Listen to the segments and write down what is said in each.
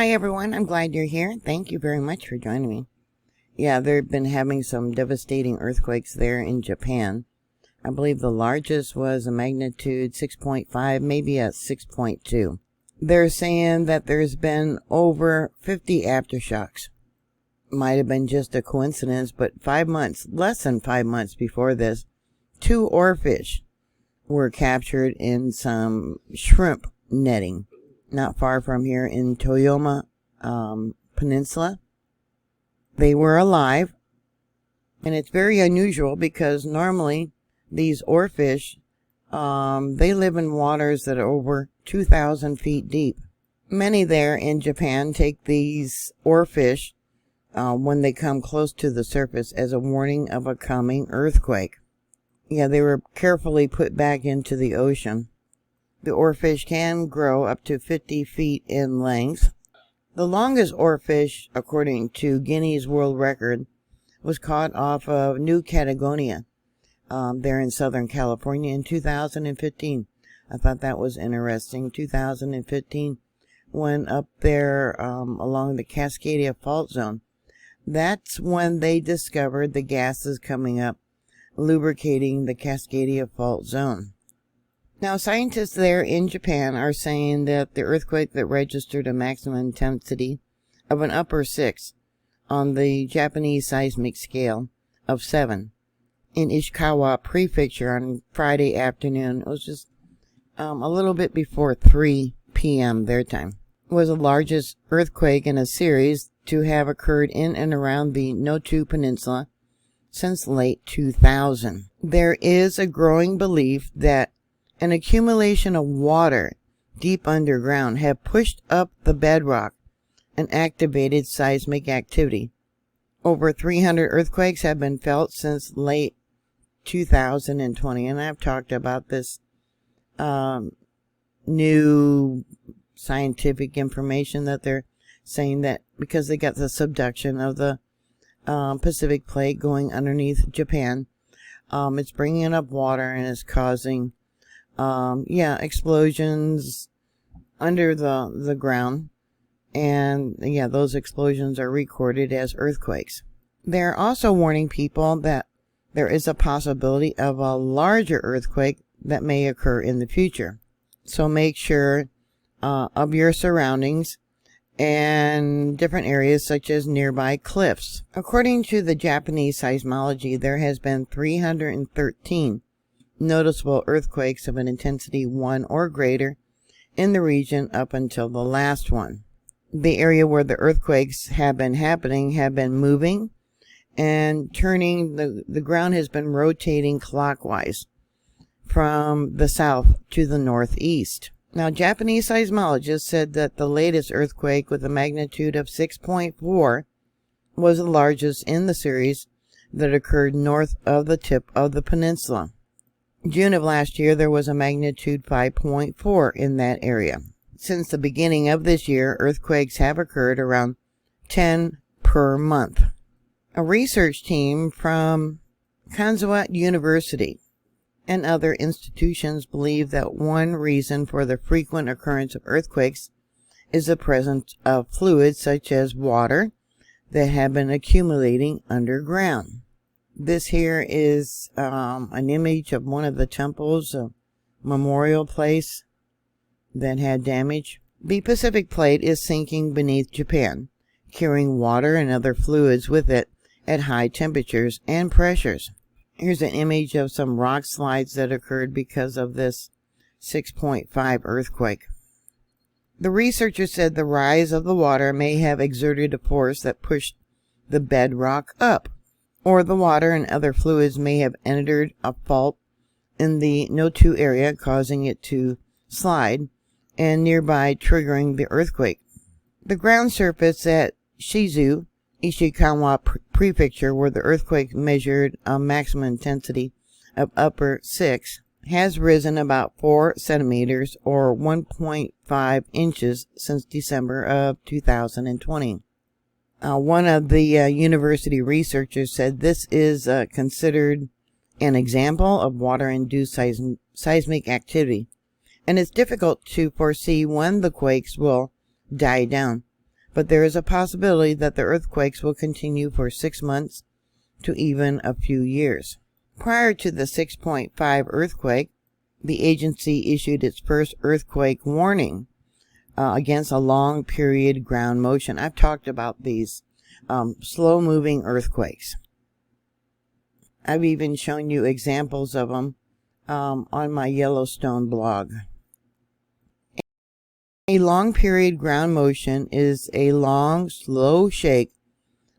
Hi everyone, I'm glad you're here. Thank you very much for joining me. Yeah, they've been having some devastating earthquakes there in Japan. I believe the largest was a magnitude 6.5, maybe a 6.2. They're saying that there's been over 50 aftershocks. Might have been just a coincidence, but less than 5 months before this, 2 oarfish were captured in some shrimp netting not far from here in Toyama Peninsula. They were alive, and it's very unusual because normally these oarfish, they live in waters that are over 2,000 feet deep. Many there in Japan take these oarfish when they come close to the surface as a warning of a coming earthquake. Yeah, they were carefully put back into the ocean. The oarfish can grow up to 50 feet in length. The longest oarfish, according to Guinness World Record, was caught off of New Caledonia, there in Southern California in 2015. I thought that was interesting. 2015, went up there along the Cascadia Fault Zone. That's when they discovered the gases coming up, lubricating the Cascadia Fault Zone. Now, scientists there in Japan are saying that the earthquake that registered a maximum intensity of an upper 6 on the Japanese seismic scale of 7 in Ishikawa Prefecture on Friday afternoon, it was just a little bit before 3 p.m. their time, was the largest earthquake in a series to have occurred in and around the Noto Peninsula since late 2000. There is a growing belief that an accumulation of water deep underground have pushed up the bedrock and activated seismic activity. Over 300 earthquakes have been felt since late 2020, and I've talked about this new scientific information that they're saying that because they got the subduction of the Pacific plate going underneath Japan, it's bringing up water and it's causing explosions under the ground, and those explosions are recorded as earthquakes. They're also warning people that there is a possibility of a larger earthquake that may occur in the future. So make sure of your surroundings and different areas such as nearby cliffs. According to the Japanese seismology, there has been 313 noticeable earthquakes of an intensity 1 or greater in the region up until the last one. The area where the earthquakes have been happening have been moving and turning. The ground has been rotating clockwise from the south to the northeast. Now, Japanese seismologists said that the latest earthquake with a magnitude of 6.4 was the largest in the series that occurred north of the tip of the peninsula. June of last year, there was a magnitude 5.4 in that area. Since the beginning of this year, earthquakes have occurred around 10 per month. A research team from Kansai University and other institutions believe that one reason for the frequent occurrence of earthquakes is the presence of fluids such as water that have been accumulating underground. This here is an image of one of the temples, a memorial place that had damage. The Pacific plate is sinking beneath Japan, carrying water and other fluids with it at high temperatures and pressures. Here's an image of some rock slides that occurred because of this 6.5 earthquake. The researchers said the rise of the water may have exerted a force that pushed the bedrock up, or the water and other fluids may have entered a fault in the Noto area, causing it to slide, and nearby triggering the earthquake. The ground surface at Shizu, Ishikawa Prefecture, where the earthquake measured a maximum intensity of upper 6, has risen about 4 centimeters or 1.5 inches since December of 2020. One of the university researchers said this is considered an example of water-induced seismic activity, and it's difficult to foresee when the quakes will die down. but there is a possibility that the earthquakes will continue for 6 months to even a few years. Prior to the 6.5 earthquake, the agency issued its first earthquake warning against a long period ground motion. I've talked about these slow moving earthquakes. I've even shown you examples of them on my Yellowstone blog. A long period ground motion is a long, slow shake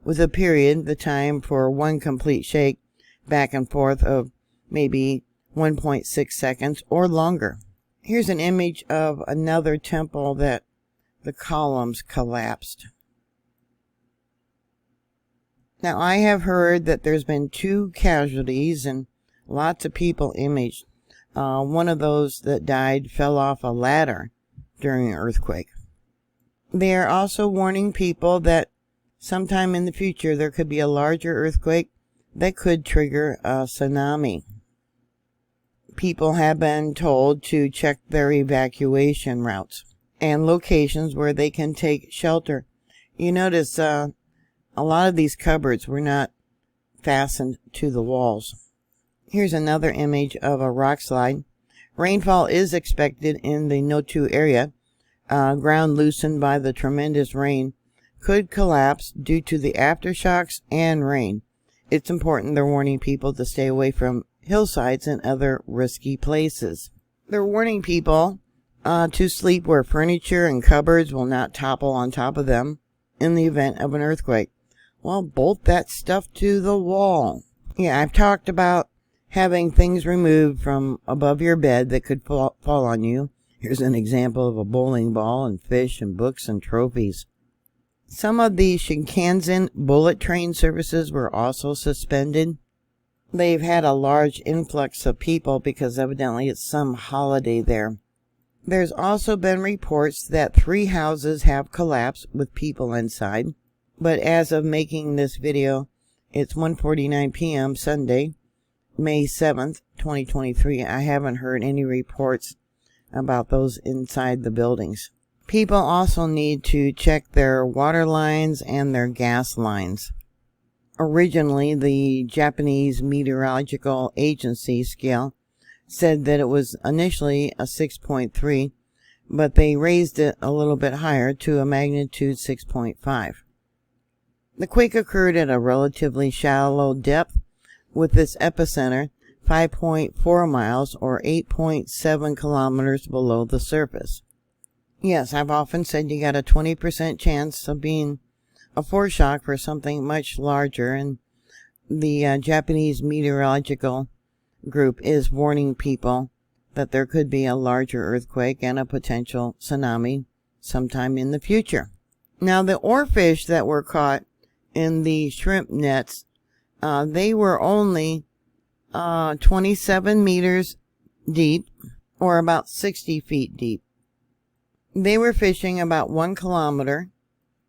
with a period, the time for one complete shake, back and forth of maybe 1.6 seconds or longer. Here's an image of another temple that the columns collapsed. Now, I have heard that there's been 2 casualties and lots of people imaged. One of those that died fell off a ladder during an earthquake. They are also warning people that sometime in the future there could be a larger earthquake that could trigger a tsunami. People have been told to check their evacuation routes and locations where they can take shelter. You notice a lot of these cupboards were not fastened to the walls. Here's another image of a rock slide. Rainfall is expected in the Notu area. Ground loosened by the tremendous rain could collapse due to the aftershocks and rain. It's important they're warning people to stay away from hillsides and other risky places. They're warning people to sleep where furniture and cupboards will not topple on top of them in the event of an earthquake. Well, bolt that stuff to the wall. Yeah, I've talked about having things removed from above your bed that could fall on you. Here's an example of a bowling ball and fish and books and trophies. Some of the Shinkansen bullet train services were also suspended. They've had a large influx of people because evidently it's some holiday there. There's also been reports that 3 houses have collapsed with people inside. But as of making this video, it's 1:49 p.m. Sunday, May 7th, 2023. I haven't heard any reports about those inside the buildings. People also need to check their water lines and their gas lines. Originally, the Japanese Meteorological Agency scale said that it was initially a 6.3, but they raised it a little bit higher to a magnitude 6.5. The quake occurred at a relatively shallow depth, with its epicenter 5.4 miles or 8.7 kilometers below the surface. Yes, I've often said you got a 20% chance of being a foreshock for something much larger, and the Japanese Meteorological Group is warning people that there could be a larger earthquake and a potential tsunami sometime in the future. Now, the oarfish that were caught in the shrimp nets, they were only 27 meters deep, or about 60 feet deep. They were fishing about 1 kilometer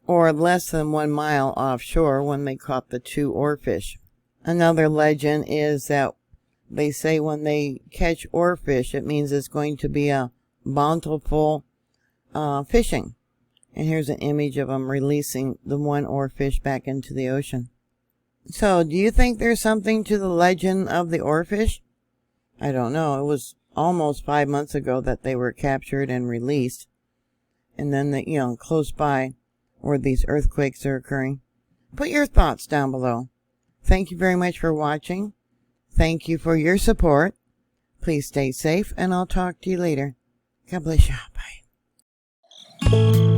or less than 1 mile offshore when they caught the 2 oarfish. Another legend is that they say when they catch oarfish, it means it's going to be a bountiful fishing. And here's an image of them releasing the 1 oarfish back into the ocean. So, do you think there's something to the legend of the oarfish? I don't know. It was almost 5 months ago that they were captured and released. And then, close by where these earthquakes are occurring. Put your thoughts down below. Thank you very much for watching. Thank you for your support. Please stay safe, and I'll talk to you later. God bless you. Bye.